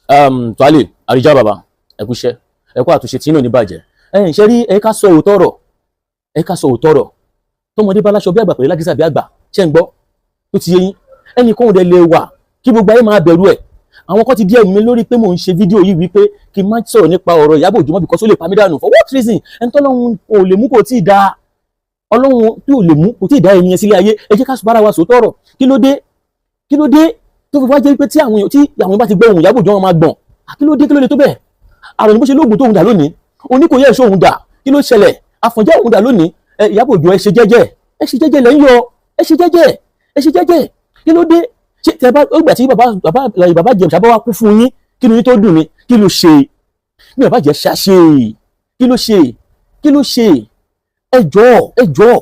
Tuale àríjà bàbá ẹkúṣẹ́ ẹkú àtúnṣe tí inú ní bàjẹ́ ṣe rí ẹ ká sọ òótọ́ ọ̀rọ̀ ẹ ká sọ òótọ́ ọ̀rọ̀ tọmọdé bá láṣọ bí àgbà pẹ̀lú lágísà bí àgbà ṣe ń gbọ́ tó ti yé yín ẹnìkan òde lè wà kí gbogbo ayé máa bẹ̀rù ẹ̀ àwọn kan ti díẹ̀ mi lórí pé mò ń ṣe fídíò yìí wípé kí n má sọ̀rọ̀ nípa ọ̀rọ̀ Ìyábọ̀ Òjó mọ́ because ó lè pa mí dànù for what reason ẹni tọ́lọ́run ò lè mú kò tí ì da ọlọ́run tí ò lè mú kò tí ì da ẹni yẹn sílé ayé ẹ jẹ́ ká sọ bára wa sòótọ́ ọ̀rọ̀ kí ló dé tó fi wá jẹ́ pé tí àwọn bá ti gbọ́ ohùn Ìyábọ̀ Òjó wọn máa gbọ̀n kí ló dé tó bẹ́ẹ̀ àròyìn bó ṣe lóògùn tó ń dà lónìí oníkòyẹ́ ẹ̀ṣọ́ òun dà kí ló ṣẹlẹ̀ àfọ̀njá òun dà lónìí Ìyábọ̀ Òjó ẹ ṣe jẹ́jẹ́ lẹ́ ń yọ ẹ ṣe jẹ́jẹ́ kí ló dé ṣe tẹ bá ó gbà tí bàbá jẹ ṣàbọ̀ wá kú fún yín kí ni yín tó dùn ní kí ló ṣe bí bàbá jẹ ṣàṣe kí ló ṣe ẹ jọ̀ọ́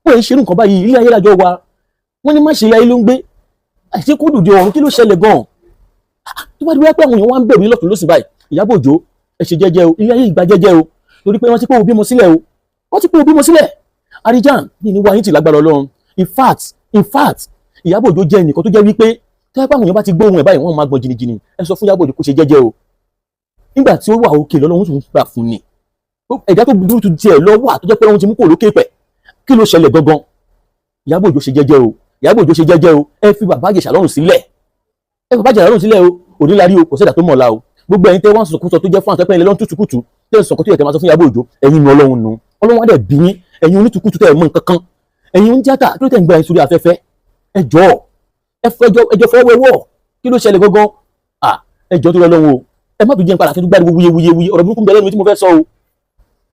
wọ́n ń ṣerú nǹkan báyìí ilé ayé lájọ wa wọ́n ní má ṣe ilé ayé ló ń gbé àṣé kó dùdú ọ̀run kí ló ṣẹlẹ̀ gan-an tó bá dé wá pé àwọn èèyàn wá ń bẹ̀rù yín lọ́tún lósì báyìí Ìyábọ̀ Òjó ẹ ṣe jẹ́jẹ́ o ilé ayé ìgbà jẹ́jẹ́ o torí pé wọ́n ti pé o bímọ sílẹ̀ Arijan ní ní wáyé tì lágbára Ọlọ́run in fact Ìyábọ̀ Òjó jẹ́ ẹnìkan tó jẹ́ wípé tẹ́ bá àwọn èèyàn bá ti gbóhùn ẹ̀ báyìí wọ́n máa gbọ́n jìnnìjìnnì ẹ sọ fún Ìyábọ̀ Òjó kó ṣe jẹ́jẹ́ o nígbà tí ó wà òkè lọ́lọ́run tún gbà fún ni ẹ̀dá tó burú tu tiẹ̀ lọ wà tó jẹ́ pé wọ́n ti mú kó lókè pẹ̀ kí ló ṣẹlẹ̀ gangan Ìyábọ̀ Òjó ṣe jẹ́jẹ́ o ẹ fi bàbá Ìjẹ̀ṣà lọ́rùn sílẹ̀ o òní la rí o kò sẹ́dà tó mọ̀ la o gbogbo ẹ̀yin tẹ́ wọ́n sọ̀kúsọ tó jẹ́ fún àtọ́pẹ́ ilẹ̀ lọ́n tútùkùtù tẹ́ ń sọ̀kọ́ tó yẹ tẹ́ máa sọ fún Ìyábọ̀ Òjó ẹ̀yin nu Ọlọ́run nu Ọlọ́run á dẹ̀ bí yín ẹ̀yin onítùkùtù tẹ́ ẹ̀ mọ̀ nǹkan kan ẹ̀yin onítíátà tó tẹ̀ ń gba ẹ̀yin sórí afẹ́fẹ́ ẹjọ́ fọwọ́wọ́ kí ló ṣẹlẹ̀ gangan ẹjọ́ tó lọ́wọ́ o ẹ má tún jẹ́ ń padà tó gbáriwo wuyewuye ọ̀rọ̀ burúkú bẹ̀rẹ̀ mi tí mo fẹ́ sọ o